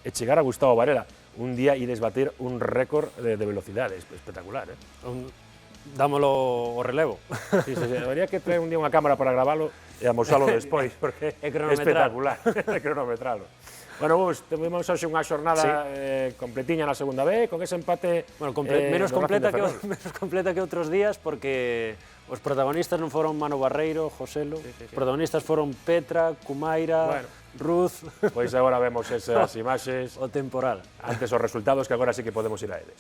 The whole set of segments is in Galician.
e chegar a Gustavo Varela. Un día ides bater un récord de velocidade, espectacular, Dámolo o relevo. Sí, debería que traer un día unha cámara para gravalo e amosalo despois, porque é espectacular, é cronometralo. Bueno, vos, temos hoxe unha xornada completiña na segunda B, con ese empate menos completa que outros días, porque os protagonistas non foron Manu Barreiro, Joselo, os protagonistas foron Petra, Cumaira, Ruz... Pois agora vemos esas imaxes. O temporal. Antes os resultados, que agora sí que podemos ir a eles.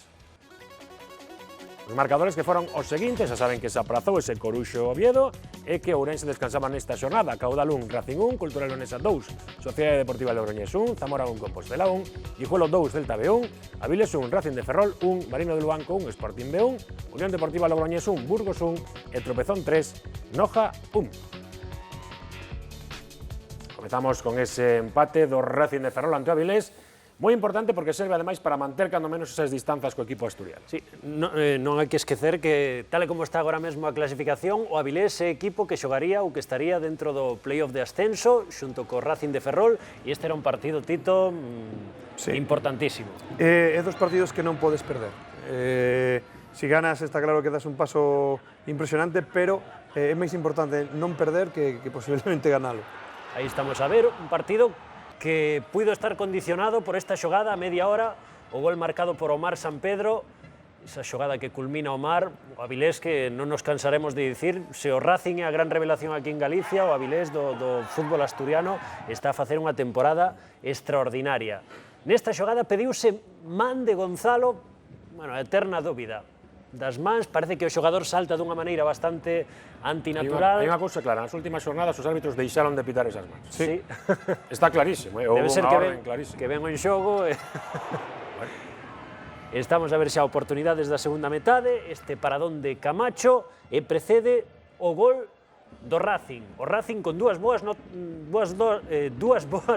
Os marcadores que foron os seguintes, xa saben que se aprazou ese Coruxo-Oviedo e que Ourense descansaba nesta xornada. Caudal 1, Racing 1, Cultural Leonesa 2, Sociedade Deportiva Logroñés 1, Zamora 1, Compostela 1, Guijuelo 2, Celta B 1, Aviles 1, Racing de Ferrol 1, Marino del Luanco 1, Sporting B 1, Unión Deportiva Logroñés 1, Burgos 1 e Tropezón 3, Noja 1. Comezamos con ese empate do Racing de Ferrol ante o Avilés. Moi importante porque serve ademais para manter cando menos esas distanzas co equipo asturiano. Sí, non hai que esquecer que, tal e como está agora mesmo a clasificación, o Avilés é equipo que xogaría ou que estaría dentro do playoff de ascenso xunto co Racing de Ferrol, e este era un partido, Tito, importantísimo. É dos partidos que non podes perder. Si ganas, está claro que das un paso impresionante, pero é máis importante non perder que posiblemente ganalo. Aí estamos a ver un partido que puido estar condicionado por esta xogada a media hora, o gol marcado por Omar Sampedro, esa xogada que culmina Omar, o Avilés que non nos cansaremos de dicir, se o Racing é a gran revelación aquí en Galicia, o Avilés do fútbol asturiano está a facer unha temporada extraordinaria. Nesta xogada pediuse man de Gonzalo, bueno, a eterna dúbida das mans, parece que o xogador salta dunha maneira bastante antinatural. Hai unha cousa clara, nas últimas xornadas os árbitros deixaron de pitar esas mans. Sí. Está clarísimo, debe ser que ven en xogo. Estamos a ver xa oportunidades da segunda metade, este paradón de Camacho, e precede o gol do Racing. O Racing con dúas boas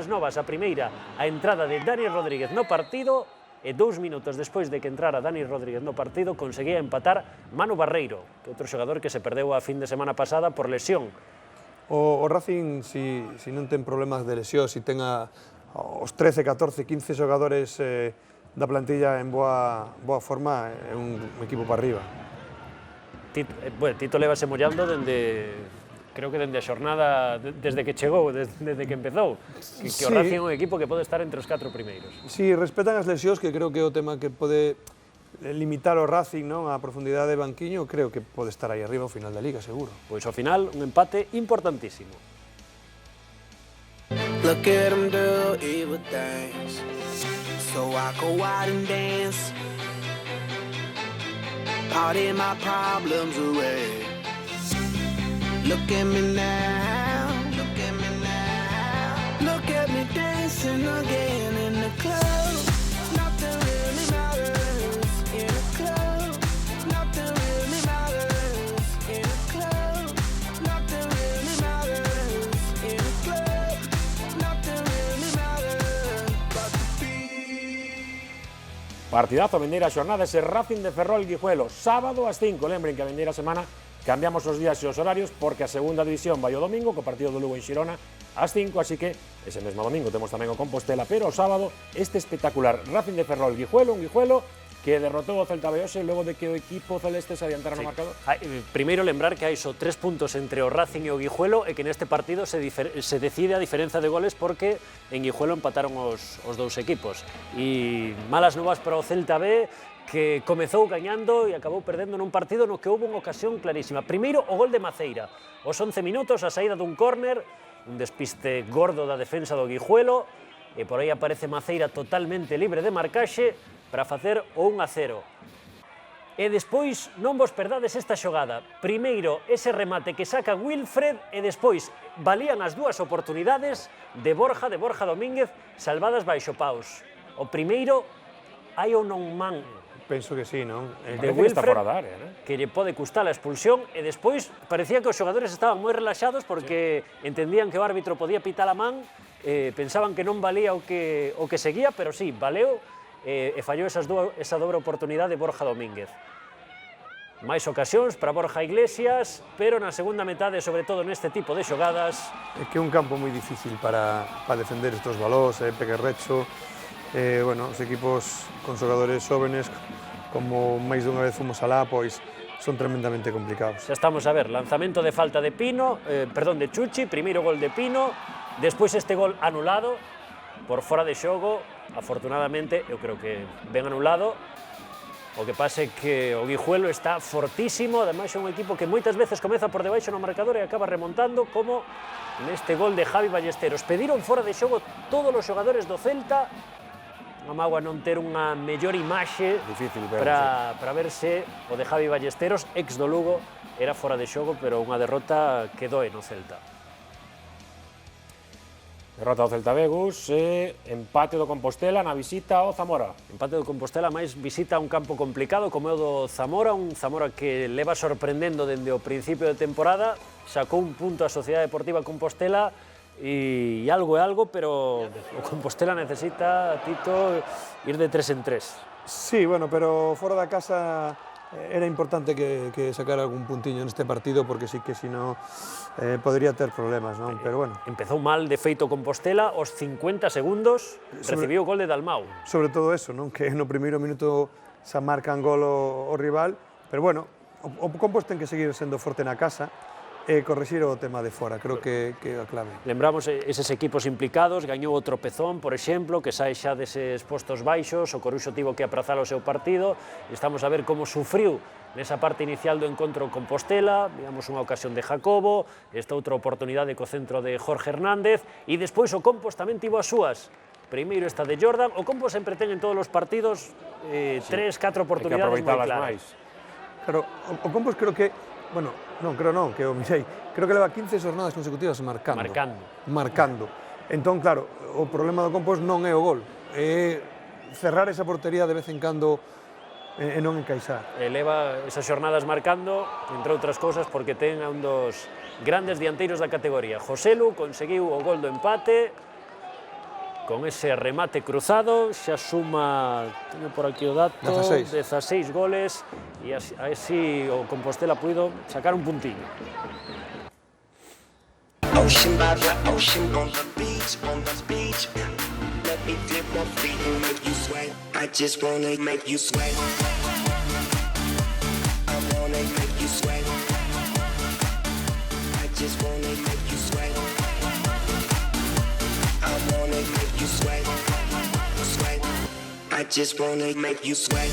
novas. A primeira, a entrada de Dani Rodríguez no partido, e 2 minutos despois de que entrara Dani Rodríguez no partido, conseguía empatar Manu Barreiro, que outro xogador que se perdeu a fin de semana pasada por lesión. O Racing, si non ten problemas de lesión, si ten os 13, 14, 15 xogadores da plantilla en boa forma, é un equipo para arriba. Tito levase mollando creo que dende a xornada, desde que chegou, desde que empezou, que o Racing é un equipo que pode estar entre os 4 primeiros. Si respetan as lesións, que creo que é o tema que pode limitar o Racing, non, a profundidade de banquiño, creo que pode estar aí arriba ao final da Liga, seguro. Pois ao final, un empate importantísimo. Look at them do evil things, so I go out and dance, party my problems away. Look at me now, look at me now, look at me dancing again in the club. Nothing really matters in a club. Nothing really matters in a club. Nothing really matters in a club. Nothing really matters but the beat. Partidazo, vendeira xornada, ese Racing de Ferrol Guijuelo, sábado ás 5, lembren que a vendeira semana cambiamos os días e os horarios porque a segunda división vai o domingo co partido do Lugo en Xirona ás 5, así que ese mesmo domingo temos tamén o Compostela, pero o sábado este espectacular Racing de Ferrol Guijuelo, un Guijuelo que derrotou o Celta B hoxe logo de que o equipo celeste se adiantara no marcador. Primeiro lembrar que hai só 3 puntos entre o Racing e o Guijuelo e que neste partido se decide a diferenza de goles porque en Guijuelo empataron os dous equipos. E malas novas para o Celta B, que comezou gañando e acabou perdendo nun partido no que houve unha ocasión clarísima. Primeiro, o gol de Maceira. Os 11 minutos, a saída dun córner, un despiste gordo da defensa do Guijuelo, e por aí aparece Maceira totalmente libre de marcaxe para facer o 1-0. E despois, non vos perdades esta xogada. Primeiro, ese remate que saca Wilfred, e despois valían as dúas oportunidades de Borja Domínguez, salvadas baixo paus. O primeiro, hai ou non man? Penso que sí, non? De Wilfred, que lle pode custar a expulsión, e despois parecía que os xogadores estaban moi relaxados porque entendían que o árbitro podía pitar a man, pensaban que non valía o que seguía, pero sí, valeu, e fallou esa dobre oportunidade de Borja Domínguez. Máis ocasións para Borja Iglesias, pero na segunda metade, sobre todo neste tipo de xogadas... É que é un campo moi difícil para defender estes balós, pequerrecho. bueno, os equipos con xogadores xóvenes, como máis dunha vez fomos alá, pois son tremendamente complicados. Xa estamos a ver, lanzamento de falta de Pino, perdón, de Chuchi, primeiro gol de Pino, despois este gol anulado por fora de xogo, afortunadamente, eu creo que ben anulado. O que pasa é que o Guijuelo está fortísimo, ademais é un equipo que moitas veces comeza por debaixo no marcador e acaba remontando, como neste gol de Javi Ballesteros. Pediron fora de xogo todos os xogadores do Celta, unha mágoa non ter unha mellor imaxe para ver se o de Javi Ballesteros, ex do Lugo, era fora de xogo, pero unha derrota que doe no Celta. Derrota do Celta Begus e empate do Compostela na visita ao Zamora. Empate do Compostela, máis visita a un campo complicado como é o do Zamora, un Zamora que leva sorprendendo dende o principio de temporada, sacou un punto a Sociedade Deportiva Compostela e algo é algo, pero o Compostela necesita, Tito, ir de 3 en 3. Sí, bueno, pero fora da casa era importante que sacara algún puntiño neste partido, porque sí que si no podría ter problemas, non? Pero bueno. Empezou mal, de feito, Compostela, aos 50 segundos recibiu o gol de Dalmau. Sobre todo eso, non? Que no primeiro minuto se marcan gol o rival, pero bueno, o Compos ten que seguir sendo forte na casa e corrixir o tema de fora, creo que é a clave. Lembramos eses equipos implicados, gañou o Tropezón, por exemplo, que sae xa deses postos baixos, o Coruxo tivo que aprazar o seu partido, e estamos a ver como sufriu nesa parte inicial do encontro Compostela, digamos unha ocasión de Jacobo, esta outra oportunidade co centro de Jorge Hernández, e despois o Compos tamén tivo as súas. Primeiro esta de Jordan, o Compos sempre ten en todos os partidos 3-4 oportunidades moi claras. Pero o Compos creo que, bueno, non, creo non, que o mirei, creo que leva 15 jornadas consecutivas marcando. Entón, claro, o problema do Compos non é o gol, é cerrar esa portería de vez en cando e non encaixar. Leva esas xornadas marcando, entre outras cousas, porque ten a un dos grandes dianteiros da categoría. Joselu conseguiu o gol do empate, con ese remate cruzado, xa suma, teño por aquí o dato, 16 goles, e así o Compostela puido sacar un puntiño. Ocean by the ocean, on the beach, let me dip my feet and make you sweat. I just wanna make you sweat. I wanna make you sweat. I just wanna make you sweat. I wanna make you sweat. I just wanna make you sweat.